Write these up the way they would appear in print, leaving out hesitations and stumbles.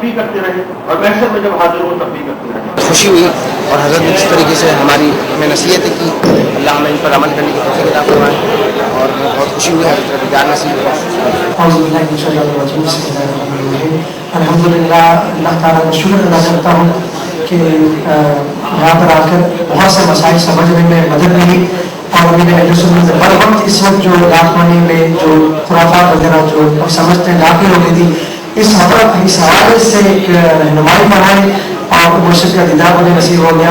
तस्बीह करते रहे और महशर में जब हाजिर हो तब भी करते रहे। खुशी हुई और हज़रत ने जिस तरीके से हमें नसीहत की, अल्लाह हमें इन पर अमल करने की तौफीक अता फरमाए और बहुत खुशी हुई हज़रत का दीदार नसीब हुआ। अल्हम्दुलिल्लाह, अल्लाह ताला का शुक्र अदा करता हूँ कि यहाँ पर आकर बहुत से मसाइल समझने में मदद मिली और मेरे अहले सुन्नत हर वक्त इस वक्त जो राजमानी में जो खुराफात वगैरह जो समझते हैं दाखिल हो गई थी, इस हवाले से एक रहनुमाई बनाई और मुर्शिद का दीदार मुझे नसीब हो गया।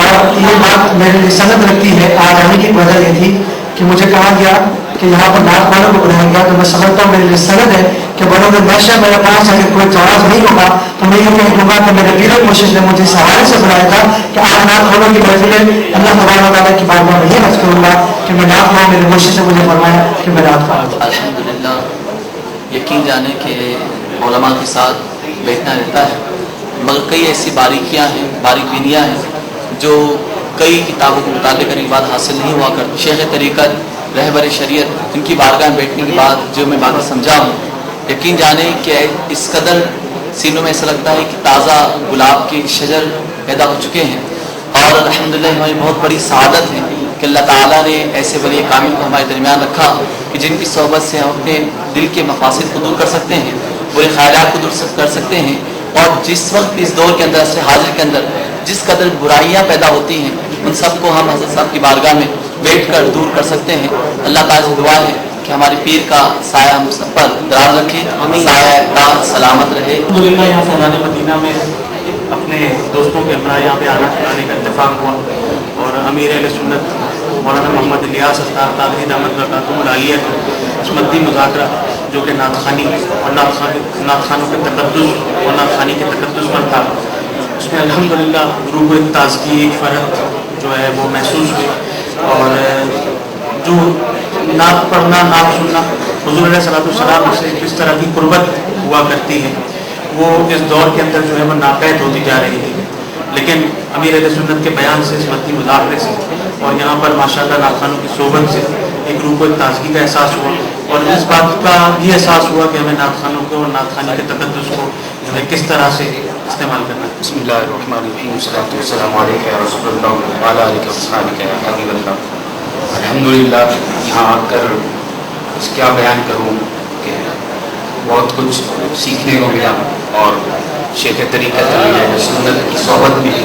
और ये बात मेरे लिए सनद रखती है, आज आने की वजह ये थी कि मुझे कहा गया कि यहाँ पर नाथ वालों को बुलाया गया, तो मैं समझता हूँ मेरे लिए सनद है कि बरोज़ महशर मेरे पास अगर कोई जवाब नहीं होगा तो मैं ये कह दूँगा कि मेरे पीर मुर्शिद ने मुझे इस हवाले से बुलाया था कि आज नाथ वालों की महफिल है। अल्लाह तबारक व तआला की बारगाह में ये अर्ज़ करूँगा कि मैं नाथ वालों, मेरे मुर्शिद ने मुझे फरमाया कि मैं नाथ वाला। अल्हम्दुलिल्लाह, यकीन जाने के उलमा के साथ बैठना रहता है, मगर कई ऐसी बारीकियाँ हैं, बारीक बीनियाँ हैं जो कई किताबों को मुताले करने के बाद हासिल नहीं हुआ करती। शेख तरीक़त, रहबर शरीयत, इनकी बारगाह में बैठने के बाद जो मैं बात समझा हूँ, यकीन जाने कि इस कदर सीनों में ऐसा लगता है कि ताज़ा गुलाब के शजर पैदा हो चुके हैं। और अल्हम्दुलिल्लाह हमारी बहुत बड़ी सआदत है कि अल्लाह ताला ने ऐसे वली कामिल को हमारे दरमियान रखा कि जिनकी सोहबत से हम अपने दिल के मफासिद को दूर कर सकते हैं, बुरे ख्यालात को दूर कर सकते हैं। और जिस वक्त इस दौर के अंदर, असर हाजिर के अंदर जिस कदर बुराइयाँ पैदा होती हैं, उन सबको हम हज़रत साहब की बारगाह में बैठ कर दूर कर सकते हैं। अल्लाह ताला से दुआ है कि हमारे पीर का साया हम सब पर दराज रखे, साया दार सलामत रहे। अल्हम्दुलिल्लाह, यहाँ फैज़ान मदीना में अपने दोस्तों के हमरा यहाँ पे आना आने का इत्तेफाक हुआ और अमीर अहले सुन्नत मौलाना मोहम्मद इलियास अस्तार तादरी दामत बरकातुहुल आलिया का मद्दी मुज़ाकरा जो कि नातखानी और नातखानों के तकद्दुस और नातखानी के तकद्दुस पर था, उसमें अल्हम्दुलिल्लाह रूह एक ताज़गी, एक फ़रहत जो है वो महसूस हुई। और जो नात पढ़ना, नात सुनना हुज़ूर अलैहिस्सलाम से जिस तरह की कुर्बत हुआ करती है, वो इस दौर के अंदर जो है वो नाक़ैद होती जा रही है। लेकिन अमीर अहले सुन्नत के बयान से, इस मद्दी मुज़ाकरे से और यहाँ पर माशाअल्लाह नातखानों की सोबत से एक रूह को ताज़गी का एहसास हुआ और इस बात का भी एहसास हुआ कि हमें नातखानों को और नातखानी के तकद्दुस को जो है किस तरह से इस्तेमाल करना है। बिस्मिल्लाहिर्रहमानिर्रहीम, वस्सलातु वस्सलामु अलैका या रसूलल्लाह व अला आलिका व अस्हाबिका या हबीबल्लाह। अल्हम्दुलिल्लाह, यहाँ आकर क्या बयान करूँ कि बहुत कुछ सीखने को मिला और शेख तरीक़त सुन्नत की सोहबत भी।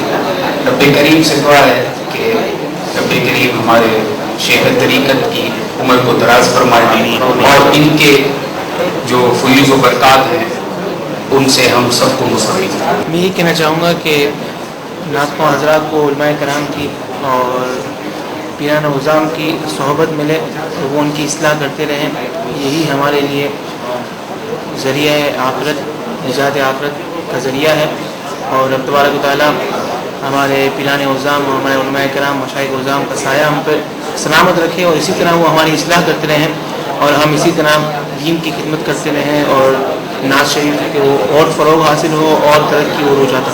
रब करीम से दुआ है कि रब करीम हमारे शेख तरीक़त की उम्र को दराज फरमाए और इनके जो फैज़ व बरक़ात हैं उनसे हम सबको मुस्तफ़ीद। मैं यही कहना चाहूँगा कि नाज़ हज़रात को उलमाए कराम की और पीरान उज़ाम की सोहबत मिले तो वो उनकी इस्लाह करते रहें, यही हमारे लिए ज़रिया है आखिरत, निजात आखिरत का ज़रिया है। और रब तबारक व तआला हमारे पीरान उज़ाम और हमारे उलमाए कराम मशाइख़ उज़ाम का साया हम पर सलामत रखे और इसी तरह वो हमारी इस्लाह करते रहें और हम इसी तरह दीन की खिदमत करते रहें और नाज़ शरीफ के वो और फ़रोग़ हासिल हो और तरक्की और हो जाता।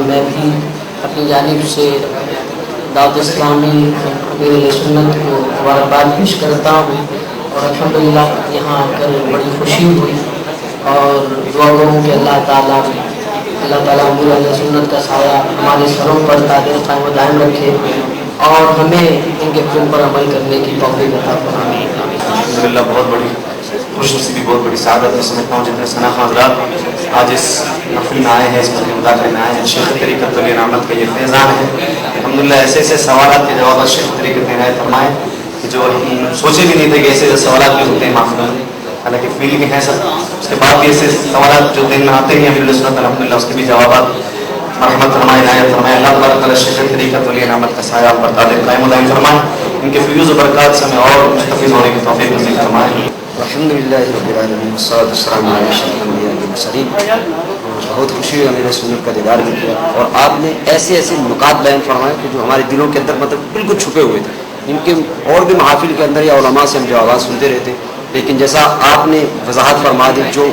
मैं भी अपनी जानिब से दावत इस्लामी अमीर अहले सुन्नत को मुबारकबाद पेश करता हूँ और अल्हम्दुलिल्लाह यहाँ आकर बड़ी खुशी हुई और दुआ करूँ कि अल्लाह ताला अमीर अहले सुन्नत का साया हमारे सरों पर ताक़त क़ाइम व दायम रखे और हमें इनके हुक्म पर अमल करने की तौफ़ीक़ अता फरमाए। अल्हम्दुलिल्लाह, बहुत बड़ी खुशनसीबी, बहुत बड़ी सादत है। समझता हूँ जितने सना हज़रात आज इस नफल में आए हैं, इस मददी मुज़ाकरे में आए हैं, शेख तरीक़त वली रहमत का ये फैज़ान है। अल्हम्दुलिल्लाह, ऐसे ऐसे सवालात के जवाब शेख तरीक़त ने फरमाए कि जो हम सोचे भी नहीं थे कि ऐसे ऐसे सवालात भी होते हैं माफ़ में, हालांकि फील्ड में है सब, उसके बाद भी ऐसे सवालात जो दिन में आते हैं अमीर सुन्नत अल्हम्दुलिल्लाह उसके भी जवाब मरहमत फरमाए, इनायत फरमाए। अल्लाह तबारक व तआला शेख तरीक़त वली रहमत का साया पर ताक़त क़ाइम व दायम फरमाए, इनके फ़यूज़ व बरक़ात से हमें और मुस्तफ़ीज़ होने की तौफ़ीक़ नसीब फरमाए। अल्हम्दुलिल्लाह रब्बिल आलमीन वस्सलातु वस्सलामु अला अशरफिल अंबिया वल मुरसलीन। बहुत खुशी हुई अमीर सुन्नत का दीदार भी किया और आपने ऐसे ऐसे नुकात बयान फरमाए कि जो हमारे दिलों के अंदर मतलब बिल्कुल छुपे हुए थे। इनके और भी महफिल के अंदर या उलमा से हम जो आवाज़ सुनते रहते, लेकिन जैसा आपने वजाहत फरमा दी, जो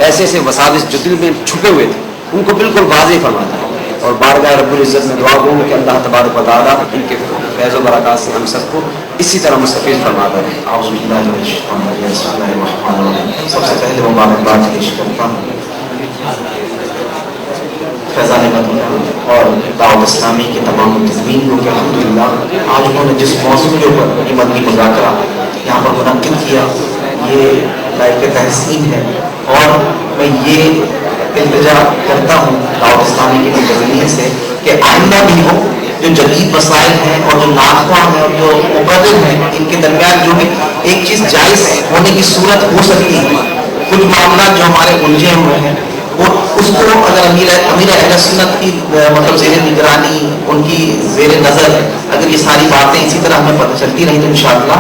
ऐसे ऐसे वसाविस जो दिल में छुपे हुए थे उनको बिल्कुल वाज़ेह फरमा दिया। और बारगाह रब्बुल इज़्ज़त में दुआ करूँ कि अल्लाह तबारक व तआला इनके फैज़ व बरक़ात से हम सबको इसी तरह मुस्तफ़ीज़ फरमाता है। सबसे पहले मुबारकबाद पेश करता हूँ फैज़ान मदीना और दावत इस्लामी के तमाम मुंतज़मीन को कि अल्हम्दुलिल्लाह आज उन्होंने जिस मौजूद के ऊपर ये मदनी मुज़ाकरा यहाँ पर मुनक़्क़िद किया, ये लायक तहसीन है। और मैं ये इल्तिजा करता हूँ दावत इस्लामी के मुंतज़मीन से कि आइंदा भी हो जो जदीद मसाइल हैं और जो नाख़्वा हैं और जो मुक़र्रर हैं, इनके दरमियान जो भी एक चीज़ जायज़ होने की सूरत हो सकती है, कुछ मामला जो हमारे उलझे हुए हैं, वो उसको अगर अमीर अहले सुन्नत की मतलब ज़ेर निगरानी, उनकी ज़ेर नज़र अगर ये सारी बातें इसी तरह हमें पता चलती रही तो इंशाअल्लाह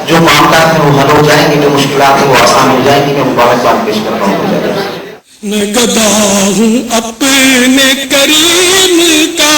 जो मामला हैं वो हल हो जाएंगे, जो मुश्किलात हैं वो आसान हो जाएंगी। मैं मुबारकबाद पेश करता हूँ। मैं गदा हूँ अपने करीम का।